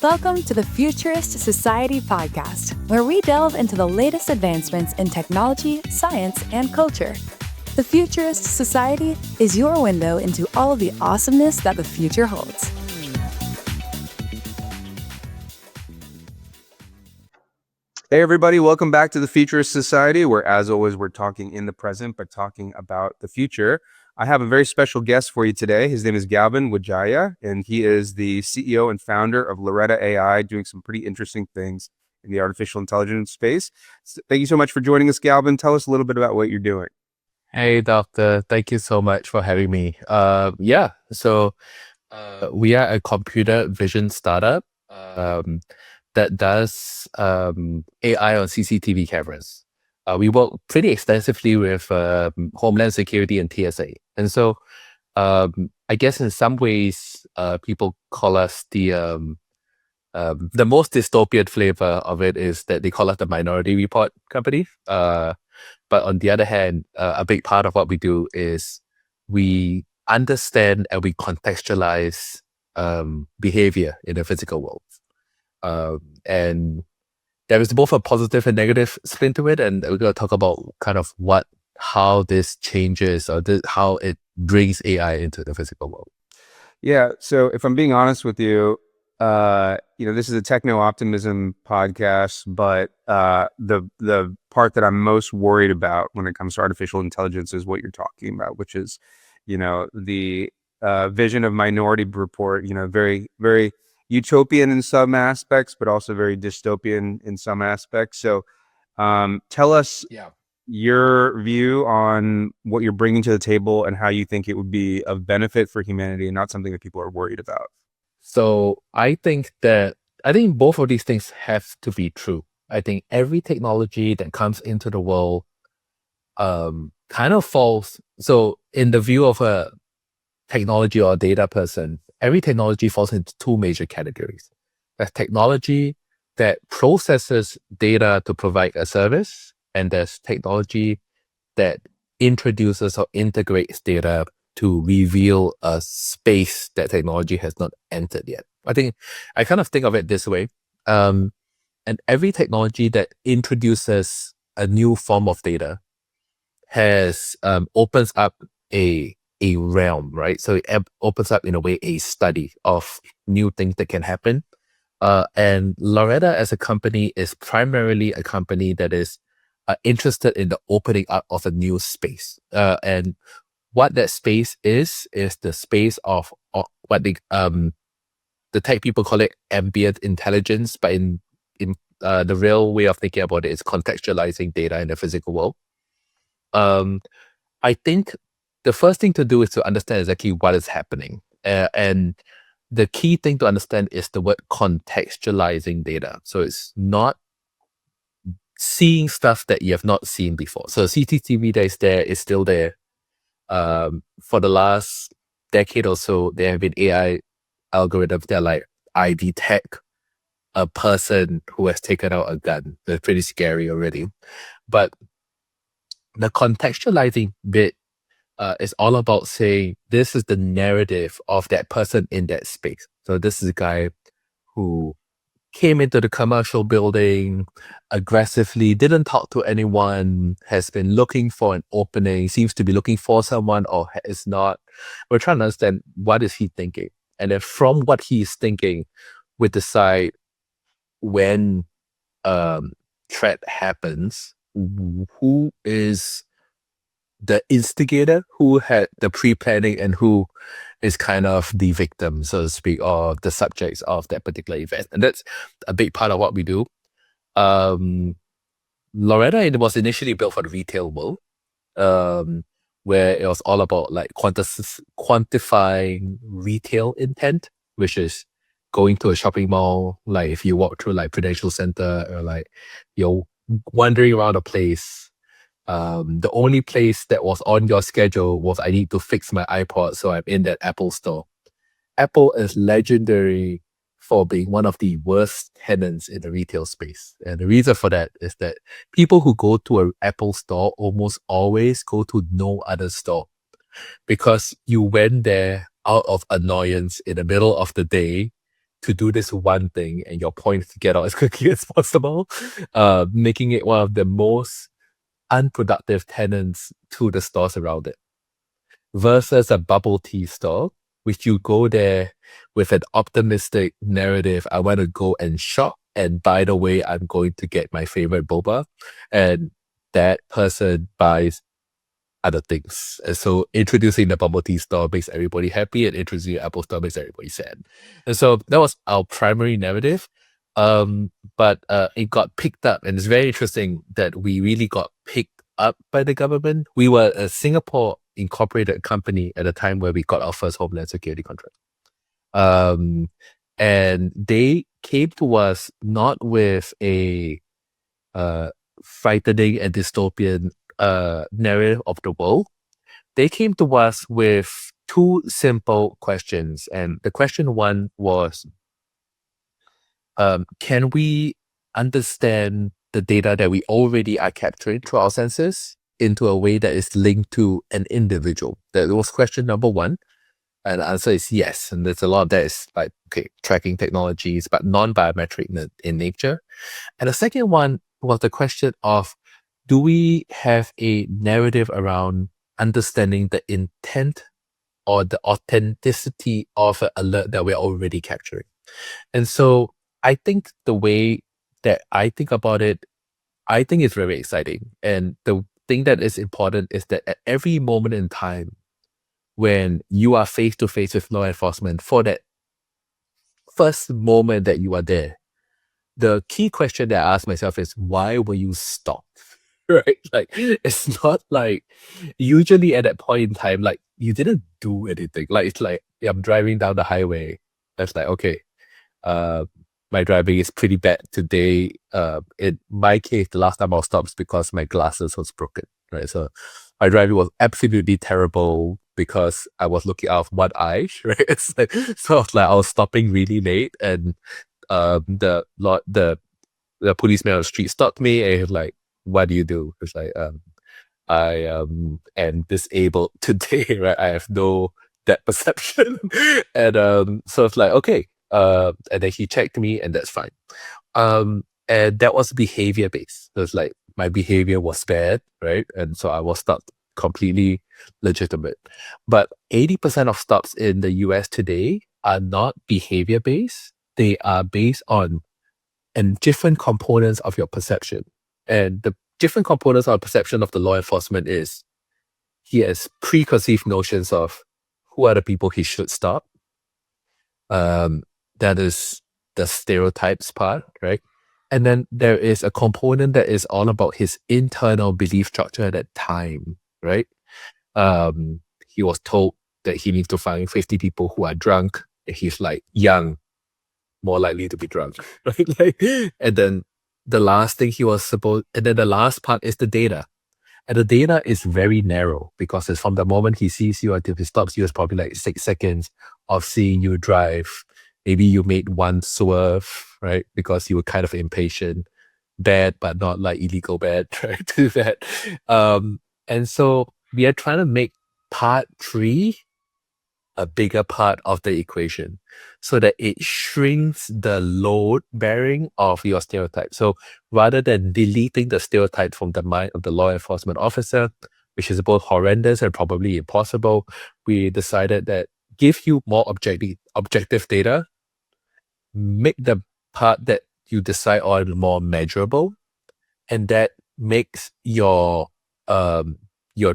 Welcome to the Futurist Society podcast, where we delve into the latest advancements in technology, science, and culture. The Futurist Society is your window into all of the awesomeness that the future holds. Hey everybody, welcome back to the Futurist Society, where as always, we're talking in the present, but talking about the future. I have a very special guest for you today. His name is Galvin Widjaja, and he is the CEO and founder of Lauretta AI, doing some pretty interesting things in the artificial intelligence space. Thank you so much for joining us, Galvin. Tell us a little bit about what you're doing. Hey, Doctor. Thank you so much for having me. So we are a computer vision startup that does AI on CCTV cameras. We work pretty extensively with Homeland Security and TSA. And so I guess in some ways, people call us the most dystopian flavor of it is that they call us the Minority Report company. But on the other hand, a big part of what we do is we understand and we contextualize behavior in the physical world. And there is both a positive and negative spin to it, and we're going to talk about kind of how this changes or how it brings AI into the physical world. Yeah. So if I'm being honest with you, this is a Techno-optimism podcast, but the part that I'm most worried about when it comes to artificial intelligence is what you're talking about, which is, the vision of Minority Report, very, very utopian in some aspects, but also very dystopian in some aspects. So tell us your view on what you're bringing to the table and how you think it would be of benefit for humanity and not something that people are worried about. So I think both of these things have to be true. I think every technology that comes into the world kind of falls. So in the view of a technology or a data person, every technology falls into two major categories. There's technology that processes data to provide a service, and there's technology that introduces or integrates data to reveal a space that technology has not entered yet. I kind of think of it this way. And every technology that introduces a new form of data opens up a realm, right? So it opens up in a way a study of new things that can happen. And Lauretta as a company is primarily a company that is interested in the opening up of a new space. And what that space is the space of what the tech people call it ambient intelligence, but in the real way of thinking about it is contextualizing data in the physical world. I think the first thing to do is to understand exactly what is happening. And the key thing to understand is the word contextualizing data. So it's not seeing stuff that you have not seen before. So CCTV that is there is still there. For the last decade or so, there have been AI algorithms that are like, I detect a person who has taken out a gun. They're pretty scary already. But the contextualizing bit is all about saying this is the narrative of that person in that space. So this is a guy who came into the commercial building aggressively, didn't talk to anyone, has been looking for an opening, seems to be looking for someone or is not. We're trying to understand what is he thinking. And then from what he is thinking, we decide when threat happens, who is the instigator, who had the pre-planning, and who is kind of the victim, so to speak, or the subjects of that particular event. And that's a big part of what we do. Lauretta was initially built for the retail world, where it was all about like quantifying retail intent, which is going to a shopping mall, like if you walk through like Prudential Center or like you're wandering around a place. The only place that was on your schedule was I need to fix my iPod, so I'm in that Apple store. Apple is legendary for being one of the worst tenants in the retail space. And the reason for that is that people who go to an Apple store almost always go to no other store, because you went there out of annoyance in the middle of the day to do this one thing, and your point is to get out as quickly as possible, making it one of the most unproductive tenants to the stores around it. Versus a bubble tea store, which you go there with an optimistic narrative. I want to go and shop, and by the way, I'm going to get my favorite boba, and that person buys other things. And so introducing the bubble tea store makes everybody happy, and introducing the Apple store makes everybody sad. And so that was our primary narrative. But it got picked up, and it's very interesting that we really got picked up by the government. We were a Singapore incorporated company at a time where we got our first Homeland Security contract. And they came to us not with a frightening and dystopian narrative of the world. They came to us with two simple questions. And the question one was, can we understand the data that we already are capturing through our senses into a way that is linked to an individual? That was question number one. And the answer is yes. And there's a lot of that is like, okay, tracking technologies, but non-biometric in nature. And the second one was the question of, do we have a narrative around understanding the intent or the authenticity of an alert that we're already capturing? And so I think the way that I think about it, I think it's very exciting. And the thing that is important is that at every moment in time, when you are face to face with law enforcement, for that first moment that you are there, the key question that I ask myself is, why were you stopped? Right? Like, it's not like, usually at that point in time, like, you didn't do anything. Like, it's like, I'm driving down the highway. That's like, okay, my driving is pretty bad today. In my case, the last time I was stopped because my glasses was broken, right? So my driving was absolutely terrible because I was looking out of one eye, right? It's like, sort of like I was stopping really late, and the policeman on the street stopped me, and he was like, what do you do? It's like, I am disabled today, right? I have no depth perception. And so it's like, okay. And then he checked me, and that's fine. And that was behavior based. So it's like my behavior was bad, right? And so I was stopped, completely legitimate. But 80% of stops in the US today are not behavior based. They are based on and different components of your perception. And the different components of perception of the law enforcement is he has preconceived notions of who are the people he should stop. That is the stereotypes part, right? And then there is a component that is all about his internal belief structure at that time, right? He was told that he needs to find 50 people who are drunk, and he's like, young, more likely to be drunk, right? Like, and then the last thing and then the last part is the data. And the data is very narrow because it's from the moment he sees you until he stops you, it's probably like 6 seconds of seeing you drive. Maybe you made one swerve, right? Because you were kind of impatient. Bad, but not like illegal bad, right? To that. And so we are trying to make part 3 a bigger part of the equation so that it shrinks the load bearing of your stereotype. So rather than deleting the stereotype from the mind of the law enforcement officer, which is both horrendous and probably impossible, we decided that give you more objective data, make the part that you decide on more measurable, and that makes your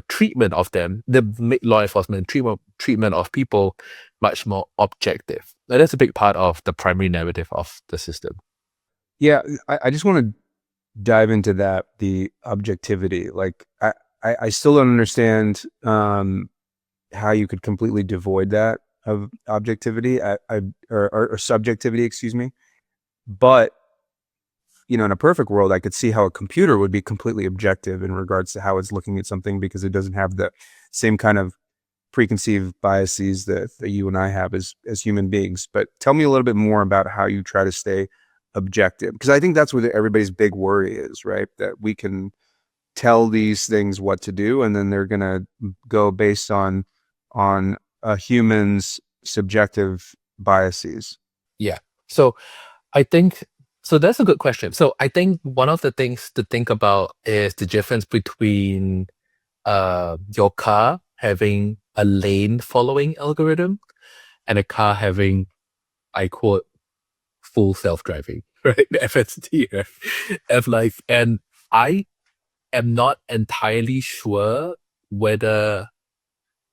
treatment of them, the law enforcement treatment of people, much more objective. And that's a big part of the primary narrative of the system. Yeah, I just want to dive into that, the objectivity. Like, I still don't understand how you could completely devoid that of objectivity or subjectivity, excuse me. But, you know, in a perfect world, I could see how a computer would be completely objective in regards to how it's looking at something, because it doesn't have the same kind of preconceived biases that you and I have as human beings. But tell me a little bit more about how you try to stay objective, because I think that's what everybody's big worry is, right? That we can tell these things what to do, and then they're going to go based on a human's subjective biases. Yeah. So I think so. That's a good question. So I think one of the things to think about is the difference between your car having a lane following algorithm and a car having, I quote, full self-driving, right? FSD, right? F-Life. And I am not entirely sure whether,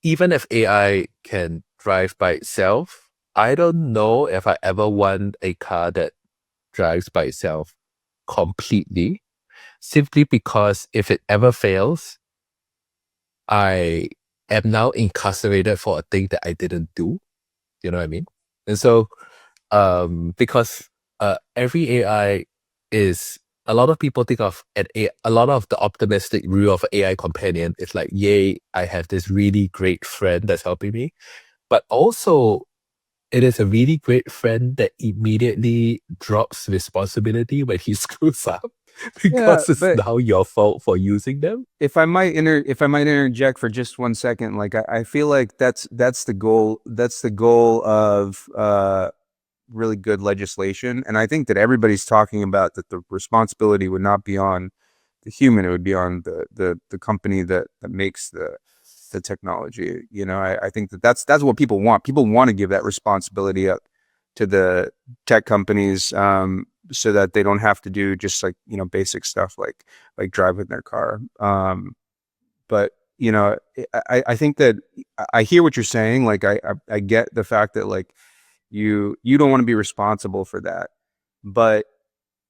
even if AI can drive by itself, I don't know if I ever want a car that drives by itself completely, simply because if it ever fails, I am now incarcerated for a thing that I didn't do. You know what I mean? And so, because every AI is, a lot of people think of a lot of the optimistic view of AI companion is like, yay, I have this really great friend that's helping me. But also, it is a really great friend that immediately drops responsibility when he screws up because it's but now your fault for using them. if I might interject for just 1 second, like I feel like that's the goal. That's the goal of really good legislation. And I think that everybody's talking about that the responsibility would not be on the human, it would be on the company that makes the technology. You know, I think that's what people want. People want to give that responsibility up to the tech companies, so that they don't have to do just like, you know, basic stuff like driving their car. But you know, I think that I hear what you're saying. Like I get the fact that like you don't want to be responsible for that. But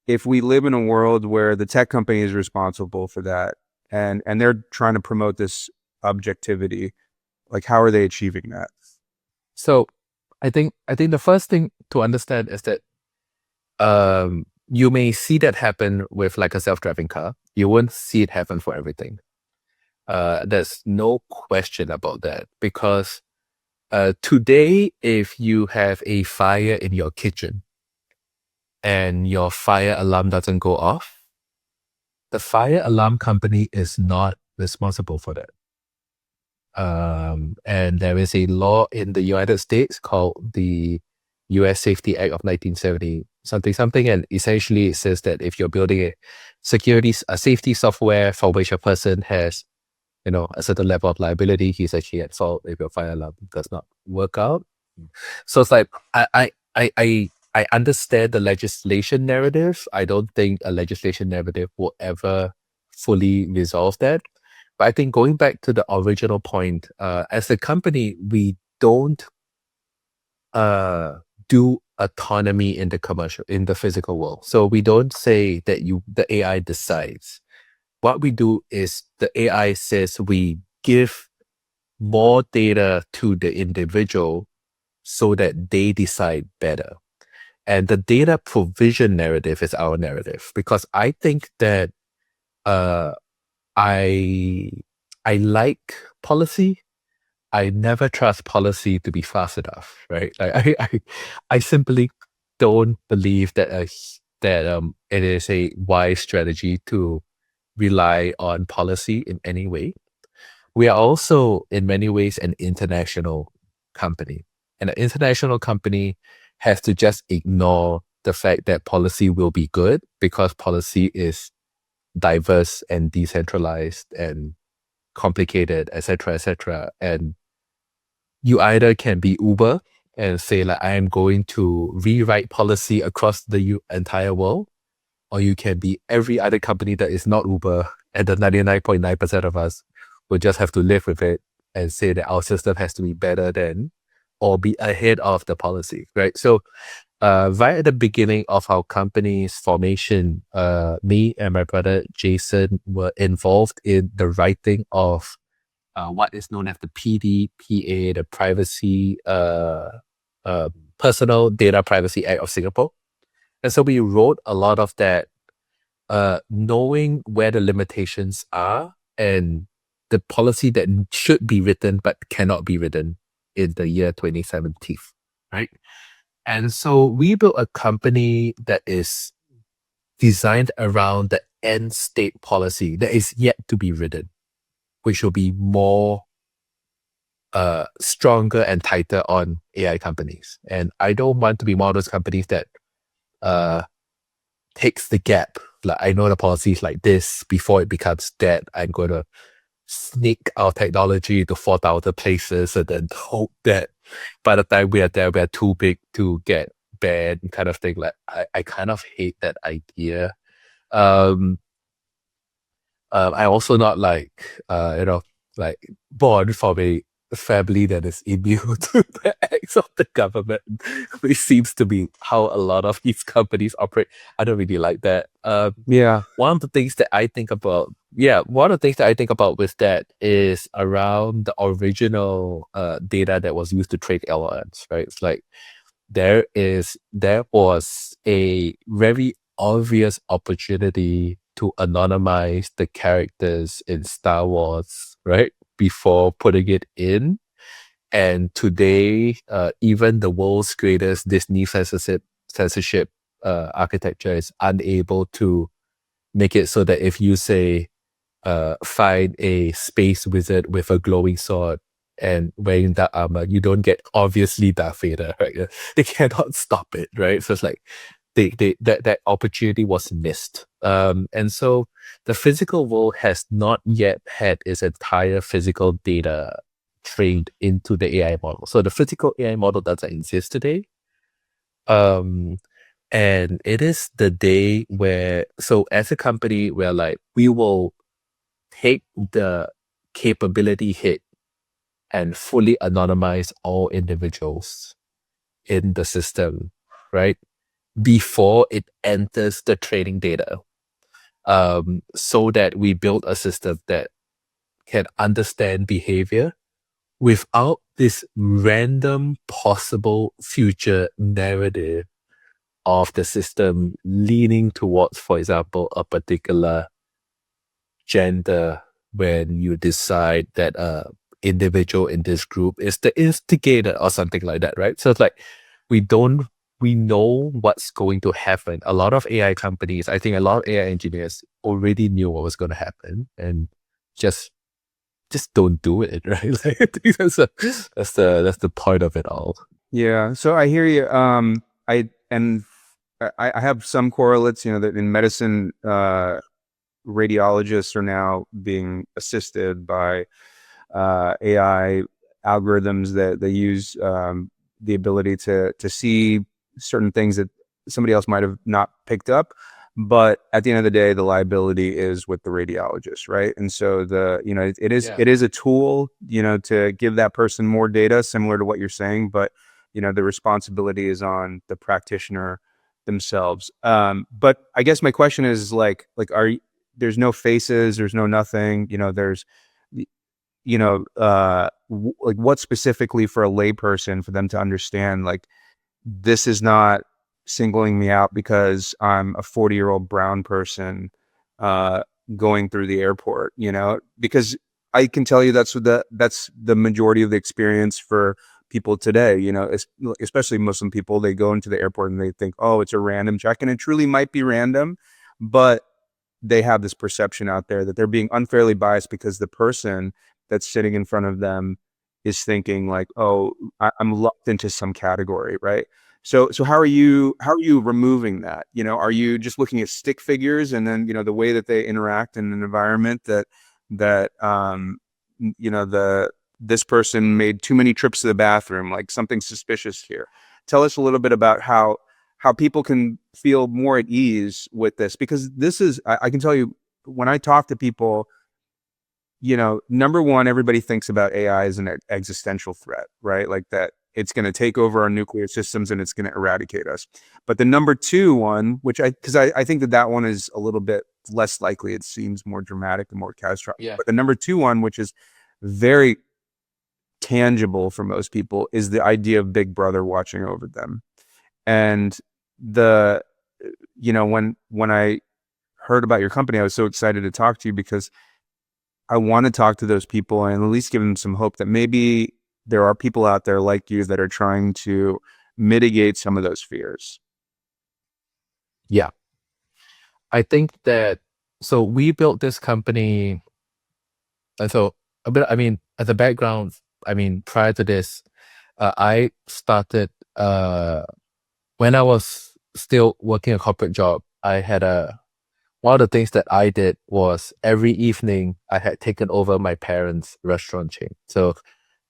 if we live in a world where the tech company is responsible for that, and they're trying to promote this objectivity, like how are they achieving that? So I think the first thing to understand is that you may see that happen with like a self-driving car. You won't see it happen for everything. There's no question about that, because today, if you have a fire in your kitchen and your fire alarm doesn't go off, the fire alarm company is not responsible for that. And there is a law in the United States called the U.S. Safety Act of 1970 something, and essentially it says that if you're building a safety software for which a person has, you know, a certain level of liability, he's actually at fault if your fire alarm does not work out. So it's like I understand the legislation narrative. I don't think a legislation narrative will ever fully resolve that. But I think going back to the original point, as a company, we don't do autonomy in the physical world. So we don't say that the AI decides. What we do is the AI says we give more data to the individual so that they decide better. And the data provision narrative is our narrative, because I think that I like policy. I never trust policy to be fast enough, right? Like I simply don't believe that it is a wise strategy to rely on policy in any way. We are also in many ways an international company, and an international company has to just ignore the fact that policy will be good, because policy is diverse and decentralized and complicated, etc., etc. And you either can be Uber and say like, I am going to rewrite policy across the entire world, or you can be every other company that is not Uber, and the 99.9% of us will just have to live with it and say that our system has to be better than or be ahead of the policy, right? So right at the beginning of our company's formation, me and my brother Jason were involved in the writing of what is known as the PDPA, the Personal Data Privacy Act of Singapore. And so we wrote a lot of that, knowing where the limitations are and the policy that should be written but cannot be written in the year 2017, right? And so we built a company that is designed around the end state policy that is yet to be written, which will be more stronger and tighter on AI companies. And I don't want to be one of those companies that takes the gap. Like, I know the policy is like this, before it becomes that, I'm going to sneak our technology to 4,000 places and then hope that by the time we are there, we are too big to get banned, kind of thing. Like, I kind of hate that idea. I also not like, born from a family that is immune to the acts of the government, which seems to be how a lot of these companies operate. I don't really like that. Yeah. One of the things that I think about with that is around the original data that was used to train LLMs, right? It's like there was a very obvious opportunity to anonymize the characters in Star Wars, right? Before putting it in. And today, even the world's greatest Disney censorship architecture is unable to make it so that if you say, find a space wizard with a glowing sword and wearing that armor, you don't get obviously Darth Vader, right? They cannot stop it, right? So it's like that opportunity was missed. And so the physical world has not yet had its entire physical data trained into the AI model. So the physical AI model doesn't exist today. And it is the day where, so as a company, we're like, we will take the capability hit and fully anonymize all individuals in the system, right? Before it enters the training data. So that we build a system that can understand behavior without this random possible future narrative of the system leaning towards, for example, a particular gender when you decide that a individual in this group is the instigator or something like that, right? So it's like we know what's going to happen. A lot of AI companies, I think a lot of AI engineers already knew what was going to happen and just don't do it, right? Like, I think that's the point of it all. Yeah. So I hear you. I have some correlates, that in medicine, radiologists are now being assisted by AI algorithms that they use the ability to see certain things that somebody else might have not picked up. But at the end of the day, the liability is with the radiologist, right? And so it is a tool, to give that person more data, similar to what you're saying, but the responsibility is on the practitioner themselves. But I guess my question is there's no faces, there's no nothing, there's what specifically for a layperson for them to understand, like, this is not singling me out because I'm a 40-year-old brown person going through the airport, because I can tell you that's the majority of the experience for people today, especially Muslim people. They go into the airport and they think, oh, it's a random check, and it truly might be random, but they have this perception out there that they're being unfairly biased because the person that's sitting in front of them is thinking like, oh, I'm lumped into some category, right? So how are you removing that? Are you just looking at stick figures and then, the way that they interact in an environment that this person made too many trips to the bathroom, like something suspicious here. Tell us a little bit about how people can feel more at ease with this, because this is, I can tell you, when I talk to people, number one, everybody thinks about AI as an existential threat, right? Like that it's going to take over our nuclear systems and it's going to eradicate us. But the number two one, because I think that one is a little bit less likely. It seems more dramatic and more catastrophic. Yeah. But the number two one, which is very tangible for most people, is the idea of Big Brother watching over them. And when I heard about your company, I was so excited to talk to you because I want to talk to those people and at least give them some hope that maybe there are people out there like you that are trying to mitigate some of those fears. Yeah. I think that, so we built this company, and so as a background, I mean, prior to this, I started when I was still working a corporate job. I had one of the things that I did was every evening I had taken over my parents' restaurant chain. So,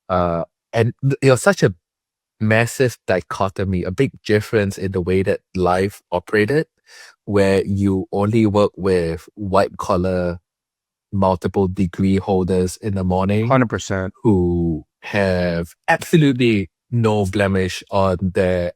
and it was such a massive dichotomy, a big difference in the way that life operated, where you only work with white collar, multiple degree holders in the morning 100%. who have absolutely no blemish on their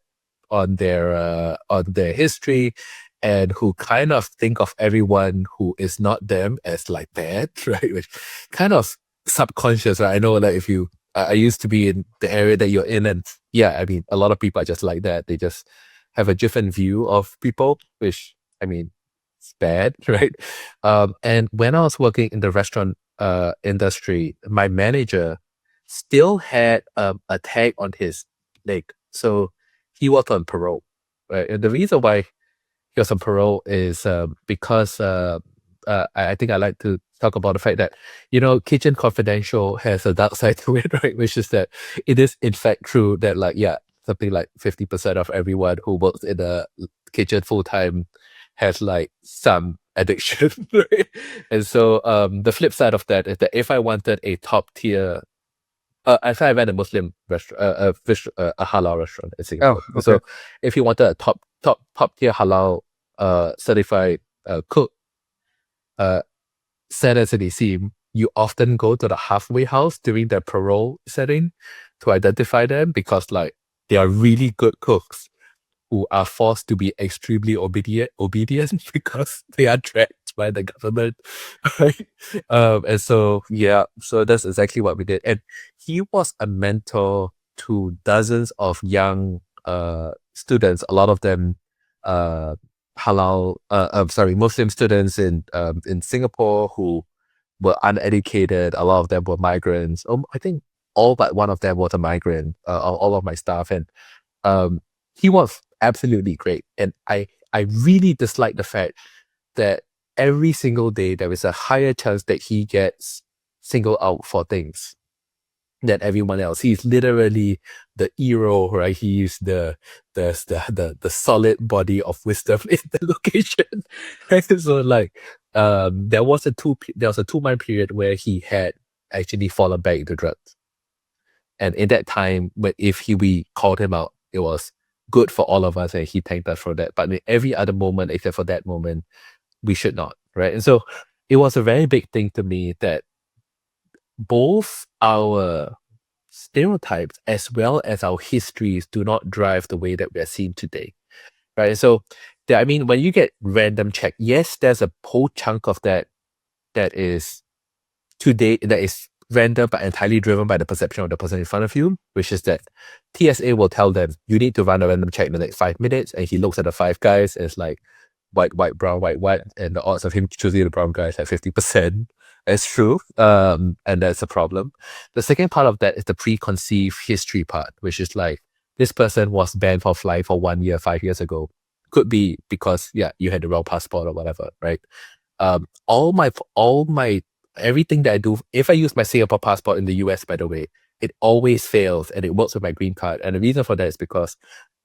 history, and who kind of think of everyone who is not them as like bad, right? Which kind of subconscious, right? I know that if you I used to be in the area that you're in, and yeah, I mean, a lot of people are just like that. They just have a different view of people, which I mean, it's bad, right? And when I was working in the restaurant industry, my manager still had a tag on his leg, so he was on parole, right? And the reason why he was on parole is because I think I like to talk about the fact that, Kitchen Confidential has a dark side to it, right? Which is that it is in fact true that, like, yeah, something like 50% of everyone who works in a kitchen full time has like some addiction, right? And so the flip side of that is that if I wanted a top tier if I ran a Muslim restaurant, a halal restaurant in Singapore. Oh, okay. So if you wanted a top tier halal certified cook, sad as it may seem, you often go to the halfway house during their parole setting to identify them, because like they are really good cooks who are forced to be extremely obedient because they are tracked by the government, right? And so so that's exactly what we did. And he was a mentor to dozens of young students, a lot of them Muslim students in Singapore who were uneducated. A lot of them were migrants. I think all but one of them was a migrant. All of my staff, and he was absolutely great. And I really dislike the fact that every single day there is a higher chance that he gets singled out for things than everyone else. He's literally the hero, right? He's the solid body of wisdom in the location. Right? So like there was a 2-month period where he had actually fallen back into drugs. And in that time, we called him out, it was good for all of us, and he thanked us for that. But in every other moment except for that moment, we should not, right? And so it was a very big thing to me that both our stereotypes as well as our histories do not drive the way that we are seen today, right? So, I mean, when you get random check, yes, there's a whole chunk of that is today that is random but entirely driven by the perception of the person in front of you, which is that TSA will tell them, you need to run a random check in the next 5 minutes, and he looks at the 5 guys and it's like white, brown, white, and the odds of him choosing the brown guy is like 50%. It's true, and that's a problem. The second part of that is the preconceived history part, which is like, this person was banned for flying for 1 year 5 years ago. Could be because you had the wrong passport or whatever, right? All my everything that I do, if I use my Singapore passport in the US, by the way, it always fails, and it works with my green card. And the reason for that is because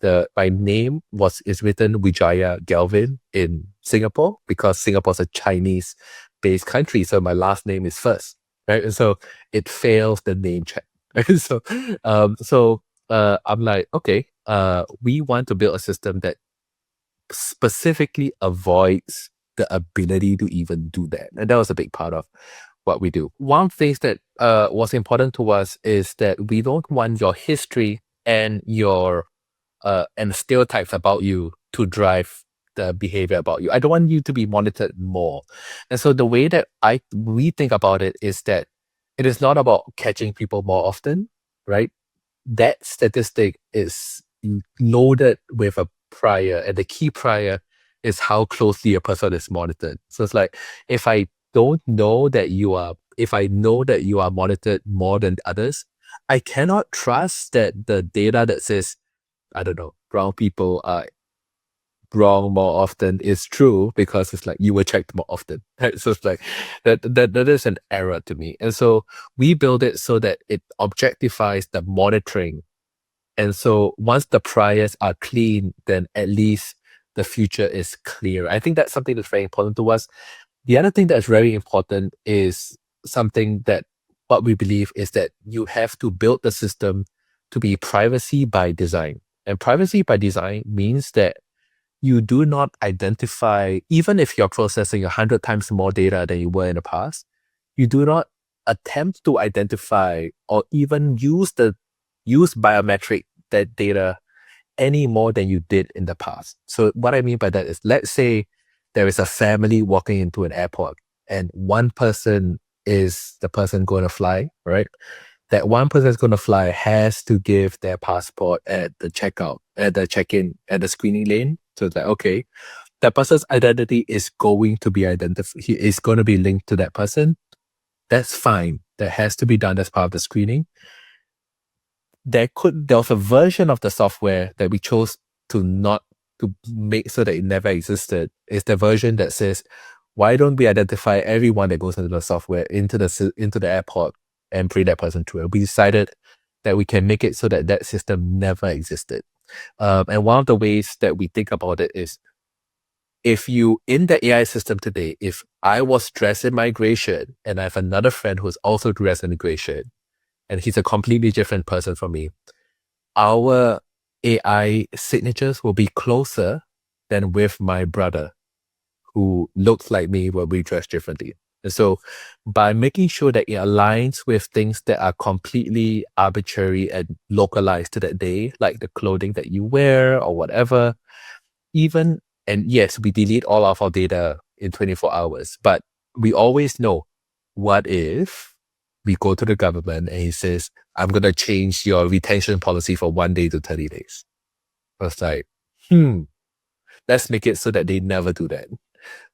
my name is written Widjaja Galvin in Singapore, because Singapore's a Chinese-based country, so my last name is first, right? And so it fails the name check. Right? So I'm like, okay, we want to build a system that specifically avoids the ability to even do that. And that was a big part of what we do. One thing that was important to us is that we don't want your history and your and stereotypes about you to drive the behavior about you. I don't want you to be monitored more. And so the way that we think about it is that it is not about catching people more often, right? That statistic is loaded with a prior, and the key prior is how closely a person is monitored. So it's like, if I know that you are monitored more than others, I cannot trust that the data that says, I don't know, brown people are wrong more often is true because it's like you were checked more often. Right? So it's like that is an error to me. And so we build it so that it objectifies the monitoring. And so once the priors are clean, then at least the future is clear. I think that's something that's very important to us. The other thing that's very important is something that what we believe is that you have to build the system to be privacy by design. And privacy by design means that you do not identify, even if you're processing 100 times more data than you were in the past, you do not attempt to identify or even use biometric that data any more than you did in the past. So what I mean by that is, let's say there is a family walking into an airport and one person is the person going to fly, right? That one person that's going to fly has to give their passport at the checkout, at the check-in, at the screening lane. So it's like, okay, that person's identity is going to be is going to be linked to that person. That's fine. That has to be done as part of the screening. There was a version of the software that we chose to not to make so that it never existed. Is the version that says, why don't we identify everyone that goes into the software into the airport and bring that person through? We decided that we can make it so that that system never existed. And one of the ways that we think about it is, if you in the AI system today, if I was dressed in migration and I have another friend who's also dressed in migration, and he's a completely different person from me, our AI signatures will be closer than with my brother, who looks like me but we dress differently. And so by making sure that it aligns with things that are completely arbitrary and localized to that day, like the clothing that you wear or whatever, and yes, we delete all of our data in 24 hours, but we always know, what if we go to the government and he says, I'm going to change your retention policy from 1 day to 30 days. I was like, let's make it so that they never do that.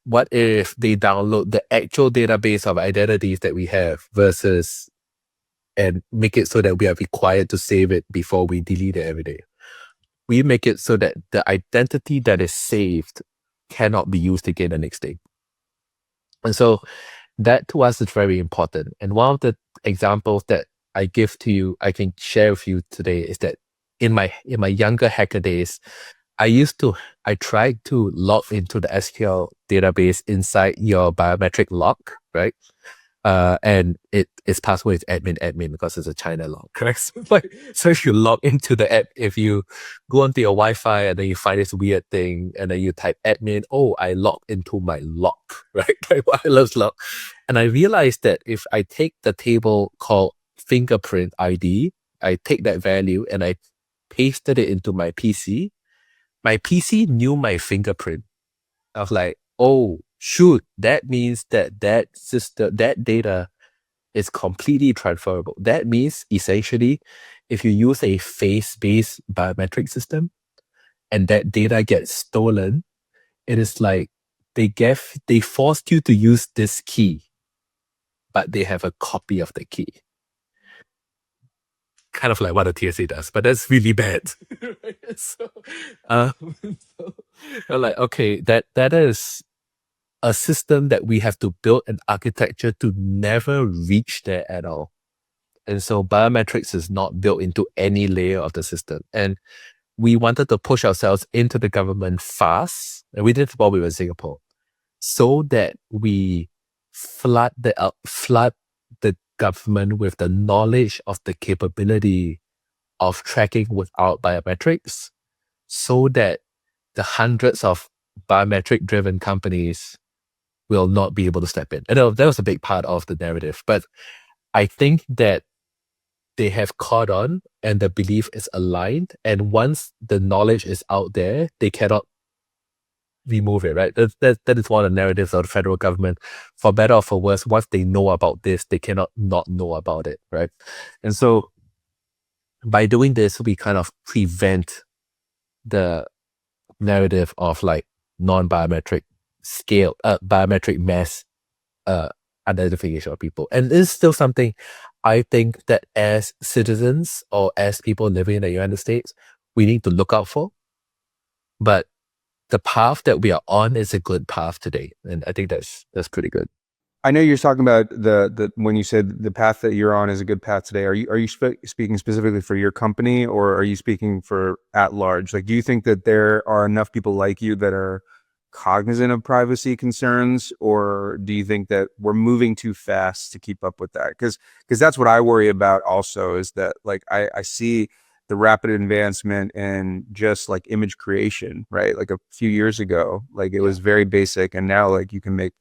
What if they download the actual database of identities that we have and make it so that we are required to save it before we delete it every day? We make it so that the identity that is saved cannot be used again the next day. And so that to us is very important. And one of the examples that I give to you, I can share with you today, is that in my younger hacker days, I tried to log into the SQL database inside your biometric lock, right? And its password is admin because it's a China lock, correct? So if you log into the app, if you go onto your Wi-Fi and then you find this weird thing and then you type admin, I logged into my lock, right? My wireless lock. And I realized that if I take the table called fingerprint ID, I take that value and I pasted it into my PC knew my fingerprint. I was like, oh, shoot, that means that system, that data is completely transferable. That means essentially, if you use a face-based biometric system and that data gets stolen, it is like they forced you to use this key, but they have a copy of the key. Kind of like what a TSA does, but that's really bad. So I'm like, okay, that is a system that we have to build an architecture to never reach there at all. And so biometrics is not built into any layer of the system. And we wanted to push ourselves into the government fast, and we did while we were in Singapore, so that we flood the government with the knowledge of the capability of tracking without biometrics, so that the hundreds of biometric-driven companies will not be able to step in. And that was a big part of the narrative. But I think that they have caught on and the belief is aligned. And once the knowledge is out there, they cannot remove it, right? That is one of the narratives of the federal government. For better or for worse, once they know about this, they cannot not know about it, right? And so by doing this, we kind of prevent the narrative of like non-biometric scale, biometric mass identification of people. And this is still something I think that as citizens or as people living in the United States, we need to look out for. But the path that we are on is a good path today, and I think that's pretty good. I know you're talking about the when you said the path that you're on is a good path today. Are you speaking specifically for your company, or are you speaking for at large? Like, do you think that there are enough people like you that are cognizant of privacy concerns, or do you think that we're moving too fast to keep up with that? Because that's what I worry about also, is that like I see the rapid advancement in just like image creation, right? Like a few years ago, like it was very basic, and now like you can make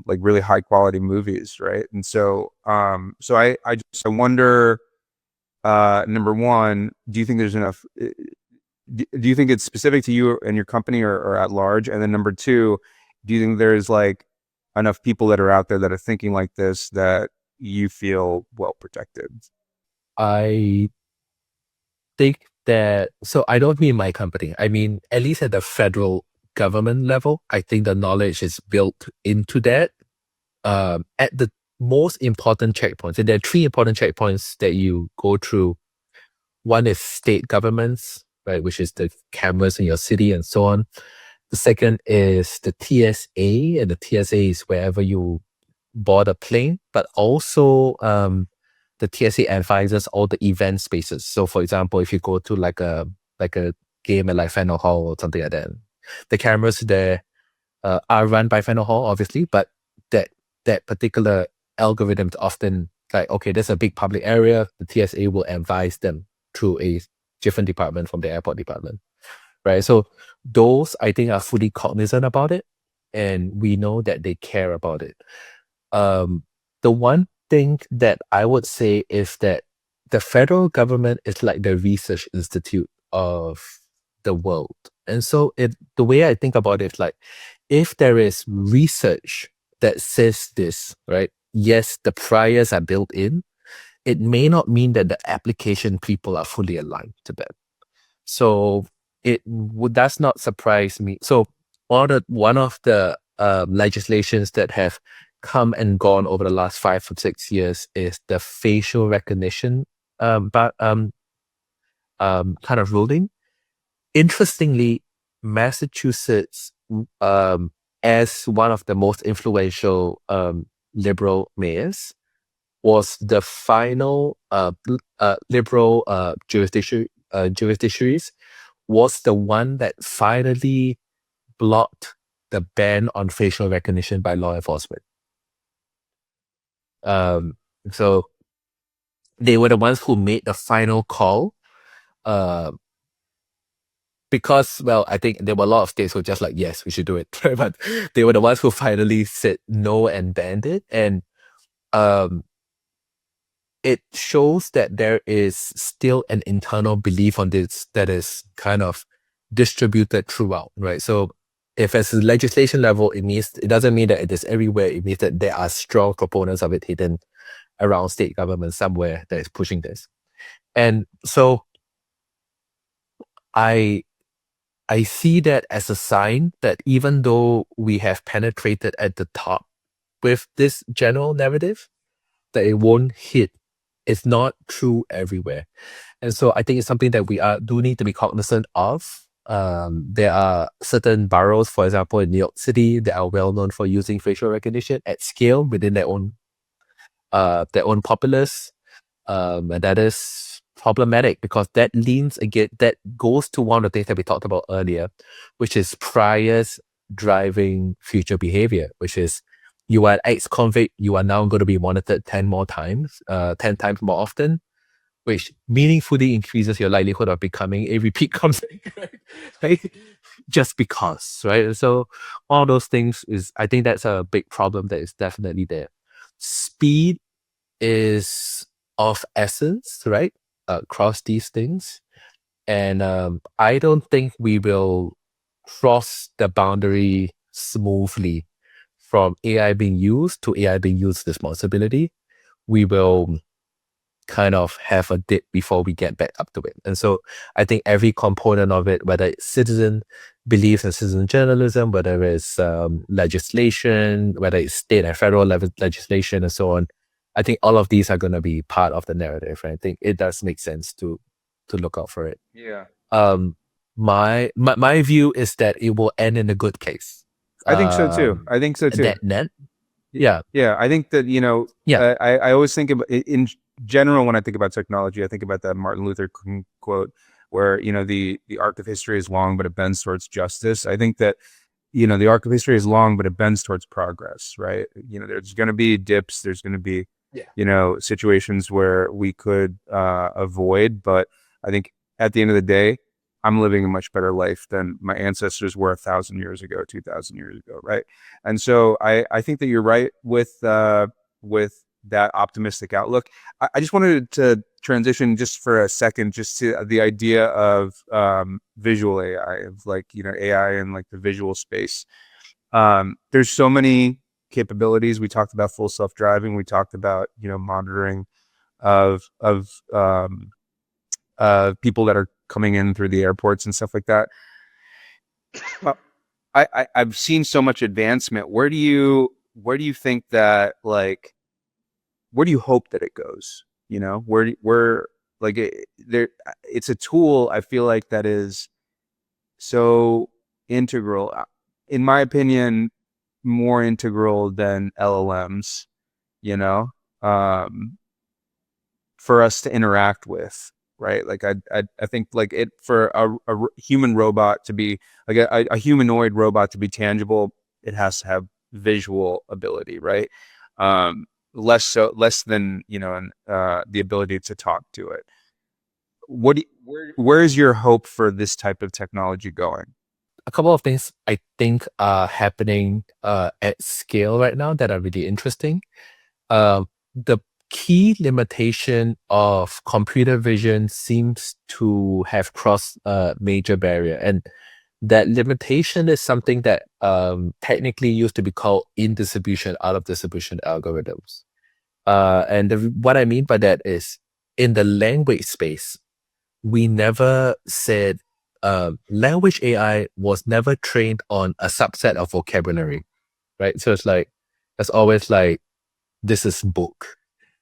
like really high quality movies, right? And so I just I wonder, number one, do you think there's enough do you think it's specific to you and your company, or at large? And then number two, do you think there's like enough people that are out there that are thinking like this that you feel well protected? I think that, so I don't mean my company. I mean, at least at the federal government level, I think the knowledge is built into that. At the most important checkpoints, and there are three important checkpoints that you go through. One is state governments, right, which is the cameras in your city and so on. The second is the TSA, and the TSA is wherever you board a plane, but also the TSA advises all the event spaces. So for example, if you go to like a game at like Faneuil Hall or something like that, the cameras there are run by Faneuil Hall, obviously, but that particular algorithm is often like, okay, there's a big public area, the TSA will advise them through a different department from the airport department, right? So those, I think, are fully cognizant about it, and we know that they care about it. The one thing that I would say is that the federal government is like the research institute of the world. And so the way I think about it is like, if there is research that says this, right? Yes, the priors are built in. It may not mean that the application people are fully aligned to that. So does not surprise me. So one of the legislations that have come and gone over the last 5 or 6 years is the facial recognition kind of ruling. Interestingly, Massachusetts, as one of the most influential liberal mayors, was the final liberal jurisdictionaries, was the one that finally blocked the ban on facial recognition by law enforcement. So they were the ones who made the final call, because, well, I think there were a lot of states who were just like, yes, we should do it. But they were the ones who finally said no and banned it. And it shows that there is still an internal belief on this that is kind of distributed throughout, right? So if as a legislation level, it doesn't mean that it is everywhere. It means that there are strong proponents of it hidden around state government somewhere that is pushing this. And so I see that as a sign that even though we have penetrated at the top with this general narrative, that it won't hit. It's not true everywhere. And so I think it's something that we do need to be cognizant of. There are certain boroughs, for example, in New York City, that are well known for using facial recognition at scale within their own populace. And that is problematic because that goes to one of the things that we talked about earlier, which is priors driving future behavior, which is you are an ex-convict, you are now going to be monitored 10 times more often, which meaningfully increases your likelihood of becoming a repeat convict, right? Just because, right? So all those things I think that's a big problem that is definitely there. Speed is of essence, right? Across these things. And I don't think we will cross the boundary smoothly from AI being used to AI being used responsibility. We will kind of have a dip before we get back up to it. And so I think every component of it, whether it's citizen beliefs and citizen journalism, whether it's legislation, whether it's state and federal level legislation and so on, I think all of these are going to be part of the narrative. Right? I think it does make sense to look out for it. Yeah. my view is that it will end in a good case. I think so too. I think so too. Yeah. I think that, Yeah. I always think about, in general, when I think about technology, I think about that Martin Luther King quote where, the arc of history is long, but it bends towards justice. I think that, the arc of history is long, but it bends towards progress, right? There's going to be dips. There's going to be, situations where we could avoid. But I think at the end of the day, I'm living a much better life than my ancestors were 1,000 years ago, 2,000 years ago, right? And so I think that you're right with that optimistic outlook. I just wanted to transition just for a second, just to the idea of visual AI, of AI and like the visual space. There's so many capabilities. We talked about full self-driving. We talked about monitoring of people that are coming in through the airports and stuff like that. I've seen so much advancement. Where do you think that, like, where do you hope that it goes? It's a tool, I feel like, that is so integral, in my opinion, more integral than LLMs, for us to interact with. Right. Like I think like it, for a human robot to be like a humanoid robot to be tangible, it has to have visual ability, right? Less than, the ability to talk to it. Where is your hope for this type of technology going? A couple of things I think are happening at scale right now that are really interesting. The key limitation of computer vision seems to have crossed a major barrier, and that limitation is something that technically used to be called in-distribution, out-of-distribution algorithms. What I mean by that is, in the language space, we never said language AI was never trained on a subset of vocabulary, right? So it's always like, this is book.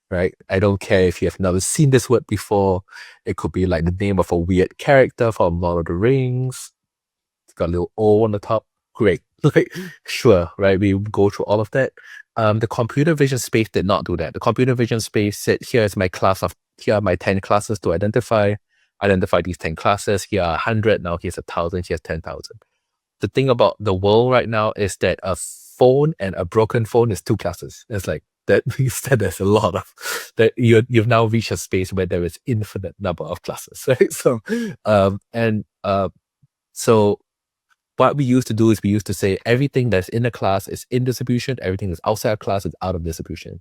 Right? I don't care if you have never seen this word before. It could be like the name of a weird character from Lord of the Rings. It's got a little O on the top. Great. Like, sure, right? We go through all of that. The computer vision space did not do that. The computer vision space said, here are my 10 classes to identify these 10 classes. Here are 100. Now here's 1,000. Here's 10,000. The thing about the world right now is that a phone and a broken phone is 2 classes. It's like, that means that there's a lot of that you've now reached a space where there is infinite number of classes, right? So what we used to do is we used to say everything that's in a class is in distribution, everything that's outside a class is out of distribution.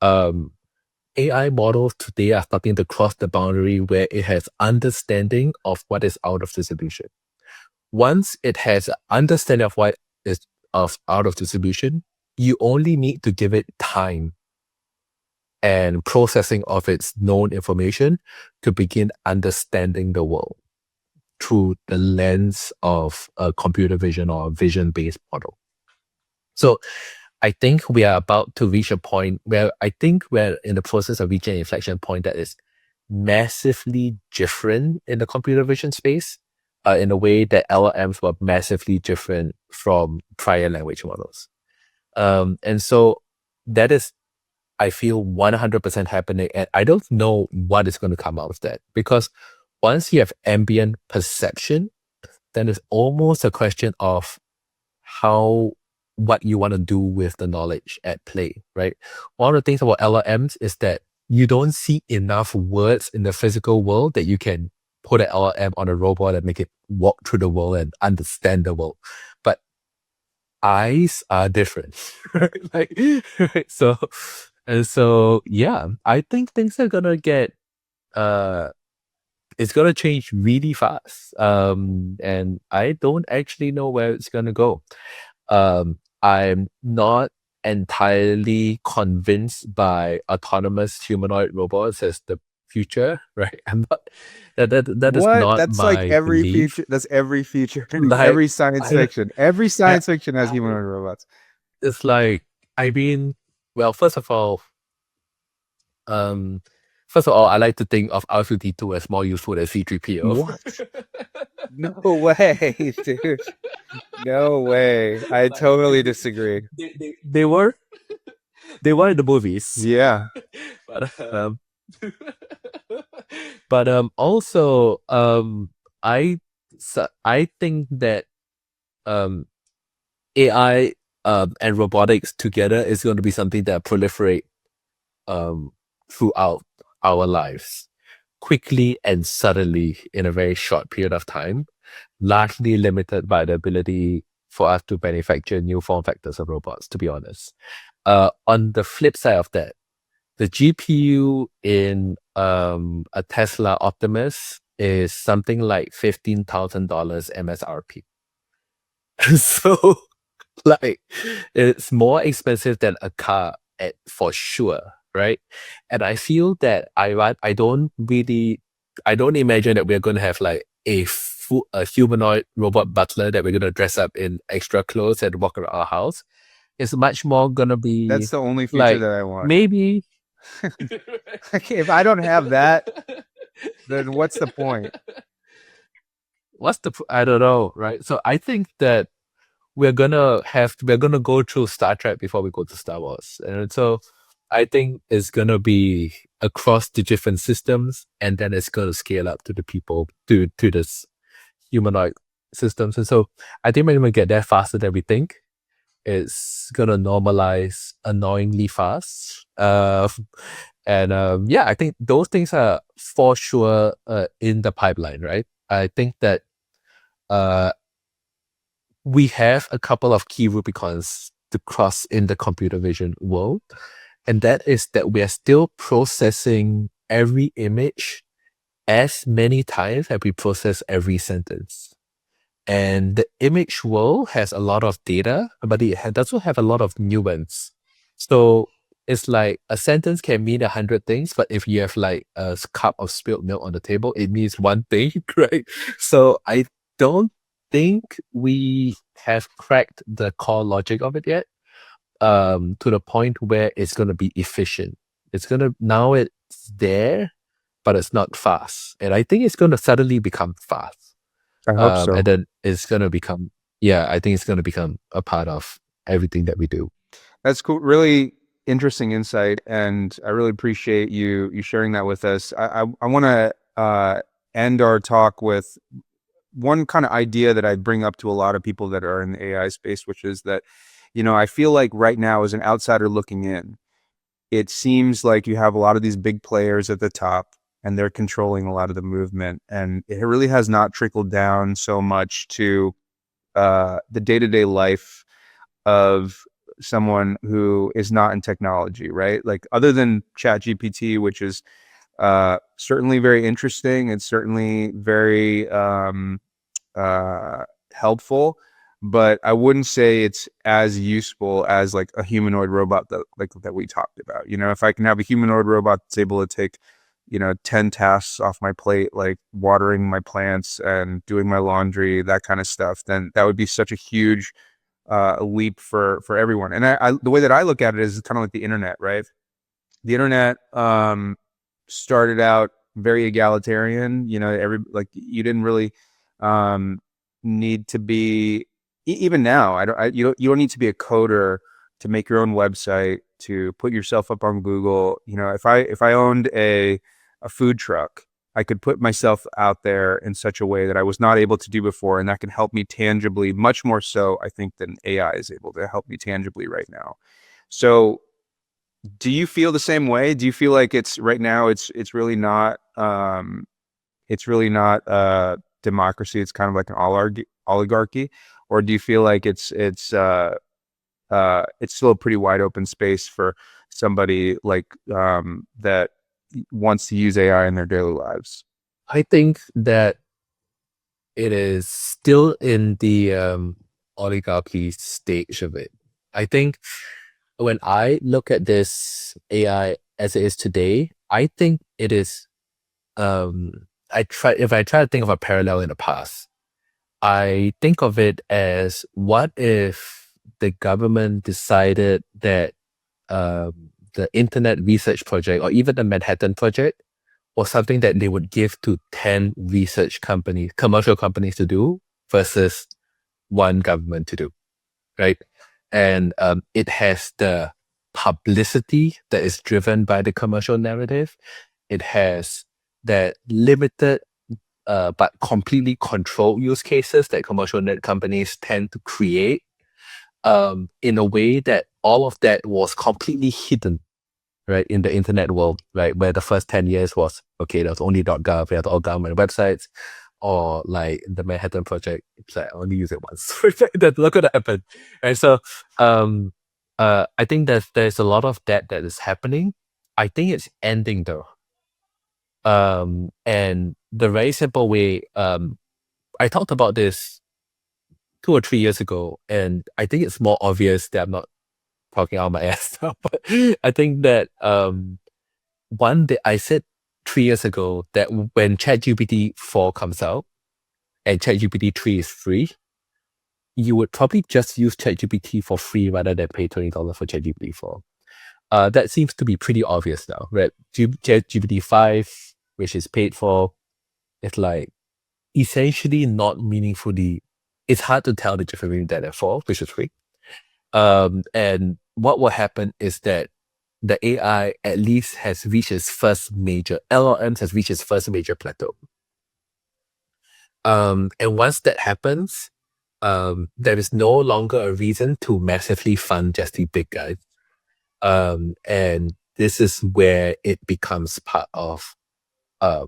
AI models today are starting to cross the boundary where it has understanding of what is out of distribution. Once it has an understanding of what is out of distribution, you only need to give it time and processing of its known information to begin understanding the world through the lens of a computer vision or a vision-based model. So I think we are about to reach a point where I think we're in the process of reaching an inflection point that is massively different in the computer vision space, in a way that LLMs were massively different from prior language models. And so that is, I feel, 100% happening. And I don't know what is going to come out of that, because once you have ambient perception, then it's almost a question of what you want to do with the knowledge at play, right? One of the things about LLMs is that you don't see enough words in the physical world that you can put an LLM on a robot and make it walk through the world and understand the world. But eyes are different. Right? So yeah, I think things are gonna get it's gonna change really fast. And I don't actually know where it's gonna go. I'm not entirely convinced by autonomous humanoid robots as the future, right? I'm not. That is not That's my like every belief. future. That's every future. Like, every science fiction. Every science fiction has humanoid robots. It's like, I mean, well, first of all, I like to think of R2-D2 as more useful than C3PO. What? No way, dude. No way. I Like, totally disagree. they were in the movies, Yeah. but also I I think that AI and robotics together is going to be something that proliferate throughout our lives quickly and suddenly in a very short period of time, largely limited by the ability for us to manufacture new form factors of robots, to be honest. On the flip side of that, the GPU in a Tesla Optimus is something like $15,000 MSRP. So, like, it's more expensive than a car for sure, right? And I feel that I don't imagine that we're going to have like a humanoid robot butler that we're going to dress up in extra clothes and walk around our house. It's much more going to be That's the only future like that I want. maybe If I don't have that, then what's the point? I don't know, right? So I think that we're gonna go through Star Trek before we go to Star Wars, and so I think it's gonna be across the different systems, and then it's gonna scale up to the people to this humanoid systems, and so I think we're gonna get there faster than we think. It's gonna normalize annoyingly fast, and yeah, I think those things are for sure in the pipeline, right? I think that we have a couple of key Rubicons to cross in the computer vision world. And that is that we are still processing every image as many times as we process every sentence. And the image world has a lot of data, but it does also have a lot of nuance. So it's like a sentence can mean 100 things, but if you have like a cup of spilled milk on the table, it means one thing, right? So I don't think we have cracked the core logic of it yet, to the point where it's going to be efficient. Now it's there, but it's not fast. And I think it's going to suddenly become fast. I hope so. And then it's going to become, I think it's going to become a part of everything that we do. That's cool. Really interesting insight, and I really appreciate you sharing that with us. I want to end our talk with one kind of idea that I bring up to a lot of people that are in the AI space, which is that, I feel like right now, as an outsider looking in, it seems like you have a lot of these big players at the top, and they're controlling a lot of the movement, and it really has not trickled down so much to the day-to-day life of someone who is not in technology, right? Like, other than ChatGPT, which is certainly very interesting, it's certainly very helpful, but I wouldn't say it's as useful as like a humanoid robot that we talked about. If I can have a humanoid robot that's able to take 10 tasks off my plate, like watering my plants and doing my laundry, that kind of stuff, then that would be such a huge leap for everyone. And the way that I look at it is kind of like the internet, right? The internet started out very egalitarian. You didn't really need to be, even now, you don't need to be a coder to make your own website, to put yourself up on Google. If I owned a food truck, I could put myself out there in such a way that I was not able to do before, and that can help me tangibly, much more so, I think, than AI is able to help me tangibly right now. So do you feel the same way? Do you feel like right now it's really not democracy? It's kind of like an oligarchy, or do you feel like it's still a pretty wide open space for somebody like that wants to use AI in their daily lives? I think that it is still in the oligarchy stage of it. I think when I look at this AI as it is today, I think it is, if I try to think of a parallel in the past, I think of it as, what if the government decided that the Internet Research Project, or even the Manhattan Project, was something that they would give to 10 research companies, commercial companies to do versus one government to do, right? And it has the publicity that is driven by the commercial narrative. It has that limited but completely controlled use cases that commercial net companies tend to create in a way that all of that was completely hidden, right, in the internet world, right, where the first 10 years was, okay, there was only .gov, we had all government websites, or like the Manhattan Project, it's like I only use it once. That's not going to happen, right? So I think that there's a lot of that is happening. I think it's ending though. And the very simple way, I talked about this 2 or 3 years ago, and I think it's more obvious that I'm not talking out of my ass now, but I think that one that I said 3 years ago that when ChatGPT 4 comes out and ChatGPT 3 is free, you would probably just use ChatGPT for free rather than pay $20 for ChatGPT 4. That seems to be pretty obvious now, right? ChatGPT 5, which is paid for, it's like essentially not meaningfully, it's hard to tell the difference between that and 4, which is free. And what will happen is that the AI at least has reached its first major, LLMs has reached its first major plateau. And once that happens, there is no longer a reason to massively fund just the big guys. And this is where it becomes part of at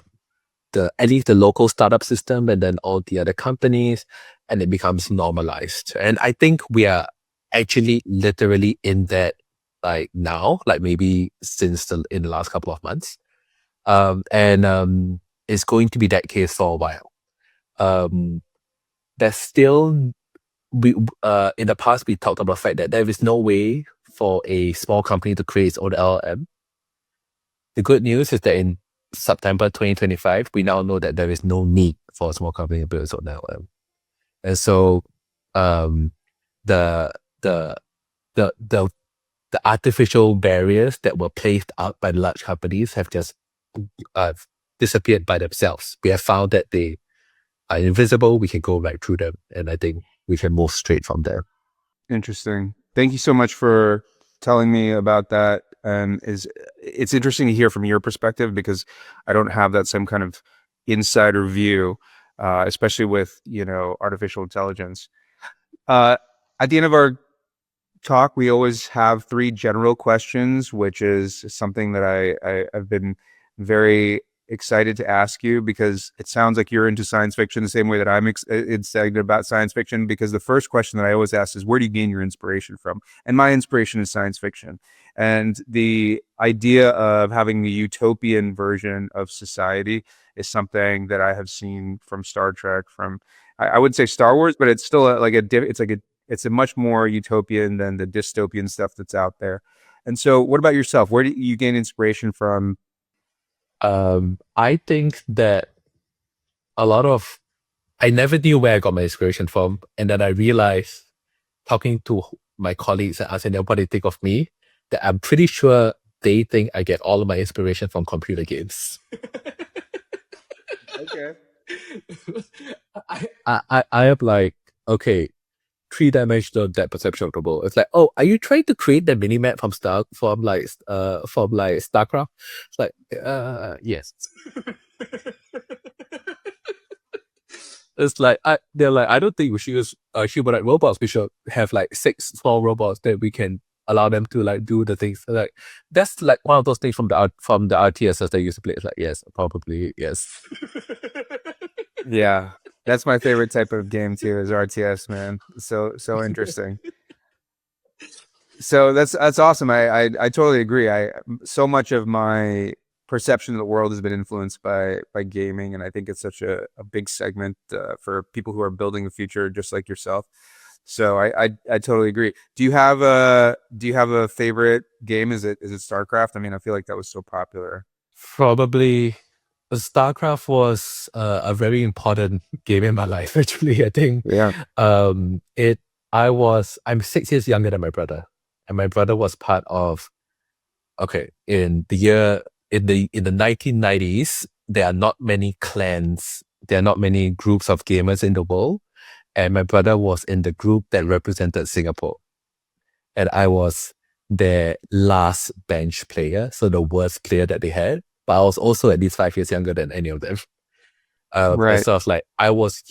least the local startup system and then all the other companies, and it becomes normalized. And I think we are actually literally in that like now, like maybe in the last couple of months. And it's going to be that case for a while. There's still, in the past, we talked about the fact that there is no way for a small company to create its own LLM. The good news is that in September 2025, we now know that there is no need for a small company to build its own LLM. And so the artificial barriers that were placed out by the large companies have just disappeared by themselves. We have found that they are invisible. We can go right through them, and I think we can move straight from there. Interesting. Thank you so much for telling me about that. And it's interesting to hear from your perspective because I don't have that same kind of insider view, especially with artificial intelligence. At the end of our talk, we always have 3 general questions, which is something that I've been very excited to ask you because it sounds like you're into science fiction the same way that I'm excited about science fiction, because the first question that I always ask is, where do you gain your inspiration from? And my inspiration is science fiction. And the idea of having the utopian version of society is something that I have seen from Star Trek, from I would say Star Wars, but it's still it's a much more utopian than the dystopian stuff that's out there. And so what about yourself? Where do you gain inspiration from? I think that I never knew where I got my inspiration from. And then I realized, talking to my colleagues and asking them what they think of me, that I'm pretty sure they think I get all of my inspiration from computer games. Okay. I am like, okay, 3-dimensional depth perception of the world. It's like, oh, are you trying to create the mini map from StarCraft? It's like, yes. It's like they're like, I don't think we should use humanoid robots. We should have like 6 small robots that we can allow them to like do the things. Like that's like one of those things from the RTSs they used to play. It's like, yes, probably yes. Yeah. That's my favorite type of game too, is RTS, man. So interesting. So that's awesome. I totally agree. So much of my perception of the world has been influenced by gaming, and I think it's such a big segment for people who are building the future, just like yourself. So I totally agree. Do you have a favorite game? Is it StarCraft? I mean, I feel like that was so popular. Probably. StarCraft was a very important game in my life, actually. I think. Yeah. I'm 6 years younger than my brother, and my brother was part of. Okay, in the year in the 1990s, there are not many clans, there are not many groups of gamers in the world. And my brother was in the group that represented Singapore. And I was their last bench player, so the worst player that they had. But I was also at least 5 years younger than any of them. And Right. so I was like, I was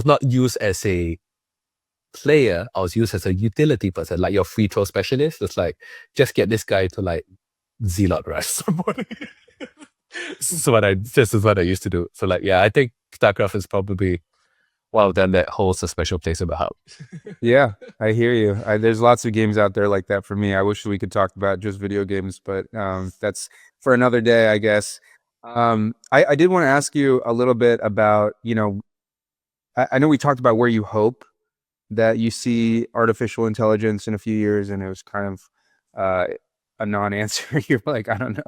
not used as a player, I was used as a utility person, like your free throw specialist. It's like, just get this guy to like zealot rush somebody. This is what I used to do. So like, yeah, I think StarCraft is probably one of them that holds a special place in my heart. Yeah, I hear you. There's lots of games out there like that for me. I wish we could talk about just video games, but that's for another day, I guess. I did want to ask you a little bit about, I know we talked about where you hope that you see artificial intelligence in a few years, and it was kind of a non-answer. You're like, I don't know.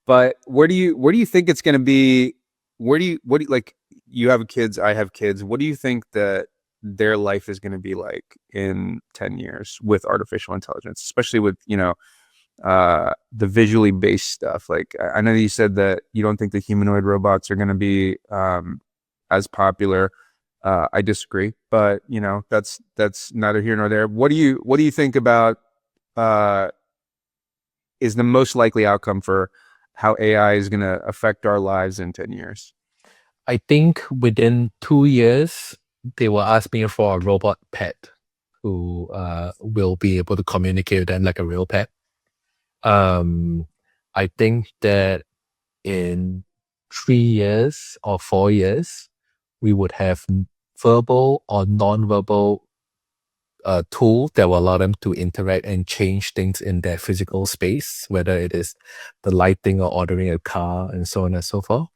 But where do you think it's going to be? What do you like? You have kids, I have kids. What do you think that their life is going to be like in 10 years with artificial intelligence, especially with, the visually based stuff? Like, I know you said that you don't think the humanoid robots are going to be as popular. I disagree, but that's neither here nor there. What do you think about is the most likely outcome for how AI is going to affect our lives in 10 years? I think within 2 years, they will ask me for a robot pet who will be able to communicate with them like a real pet. I think that in 3 years or 4 years, we would have verbal or non-verbal tool that will allow them to interact and change things in their physical space, whether it is the lighting or ordering a car and so on and so forth.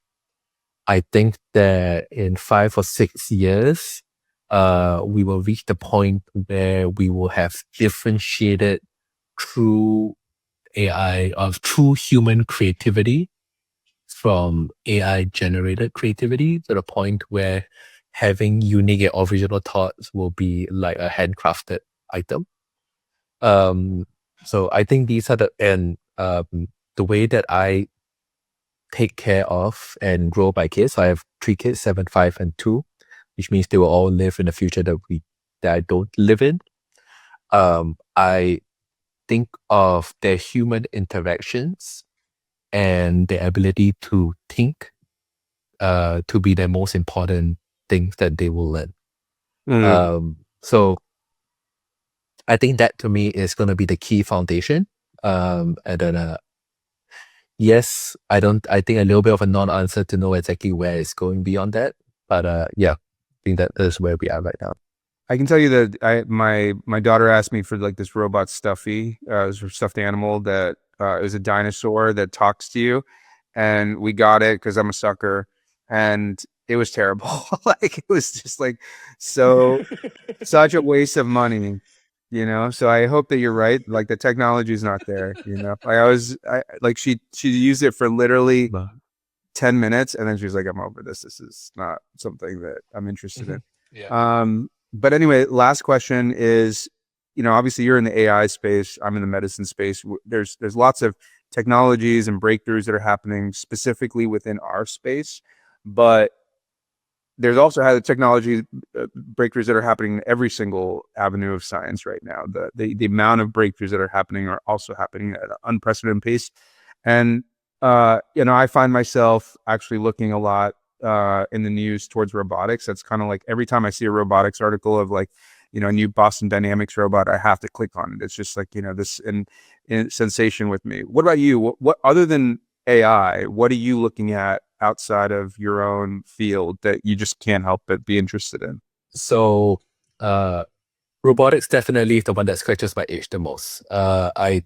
I think that in 5 or 6 years, we will reach the point where we will have differentiated true AI of true human creativity from AI generated creativity, to the point where having unique and original thoughts will be like a handcrafted item. So I think these are the way that I take care of and grow my kids. So I have 3 kids, 7, 5, and 2, which means they will all live in a future that I don't live in. I think of their human interactions and their ability to think to be the most important things that they will learn. So I think that to me is going to be the key foundation. And then yes, I think a little bit of a non-answer to know exactly where it's going beyond that. But yeah, I think that is where we are right now. I can tell you that my daughter asked me for like this robot stuffy, stuffed animal that it was a dinosaur that talks to you, and we got it because I'm a sucker, and it was terrible. Like, it was just like such a waste of money, So I hope that you're right. Like, the technology is not there, she used it for literally 10 minutes, and then she was like, I'm over this. This is not something that I'm interested in. Yeah. But anyway, last question is, obviously you're in the AI space, I'm in the medicine space. There's lots of technologies and breakthroughs that are happening specifically within our space, but there's also had the technology breakthroughs that are happening in every single avenue of science right now. The amount of breakthroughs that are happening are also happening at an unprecedented pace. And, I find myself actually looking a lot in the news towards robotics. That's kind of like every time I see a robotics article of like, a new Boston Dynamics robot, I have to click on it. It's just like, this in sensation with me. What about you? What other than AI, what are you looking at outside of your own field that you just can't help but be interested in? So robotics definitely is the one that scratches my itch the most. I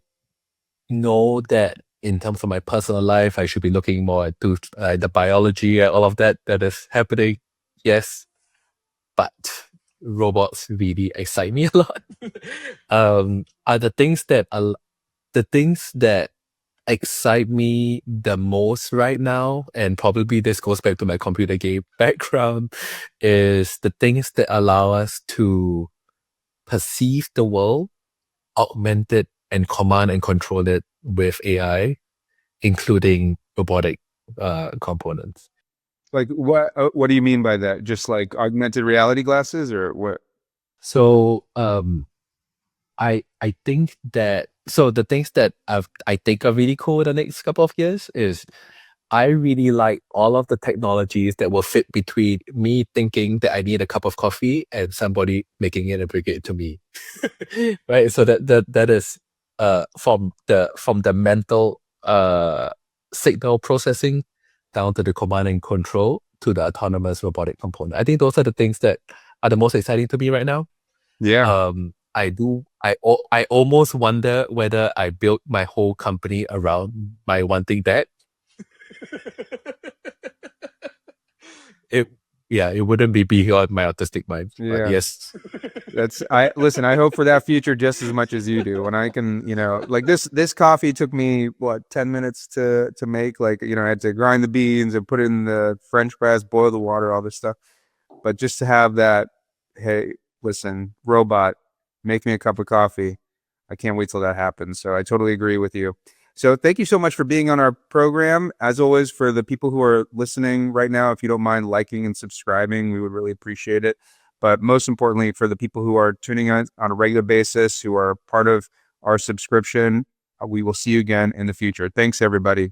know that in terms of my personal life, I should be looking more into the biology and all of that is happening. Yes, but robots really excite me a lot. Are the things that excite me the most right now, and probably this goes back to my computer game background, is the things that allow us to perceive the world, augment it, and command and control it with AI including robotic components. Like what do you mean by that? Just like augmented reality glasses or what? So I think that the things that I think are really cool in the next couple of years is I really like all of the technologies that will fit between me thinking that I need a cup of coffee and somebody making it and bringing it to me. Right. So that is from the mental signal processing down to the command and control to the autonomous robotic component. I think those are the things that are the most exciting to me right now. Yeah. I almost wonder whether I built my whole company around my wanting that. It wouldn't be beyond my autistic mind. Yeah. But yes. Listen, I hope for that future just as much as you do. When I can, like this coffee took me 10 minutes to make. Like, I had to grind the beans and put it in the French press, boil the water, all this stuff. But just to have that, hey, listen, robot, make me a cup of coffee. I can't wait till that happens. So I totally agree with you. So thank you so much for being on our program. As always, for the people who are listening right now, if you don't mind liking and subscribing, we would really appreciate it. But most importantly, for the people who are tuning in on a regular basis, who are part of our subscription, we will see you again in the future. Thanks, everybody.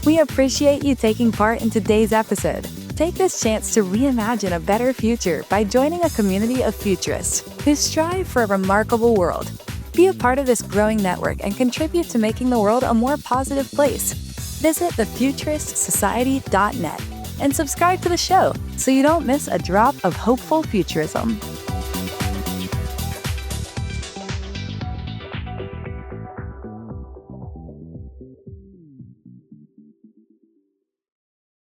We appreciate you taking part in today's episode. Take this chance to reimagine a better future by joining a community of futurists who strive for a remarkable world. Be a part of this growing network and contribute to making the world a more positive place. Visit thefuturistsociety.net and subscribe to the show so you don't miss a drop of hopeful futurism.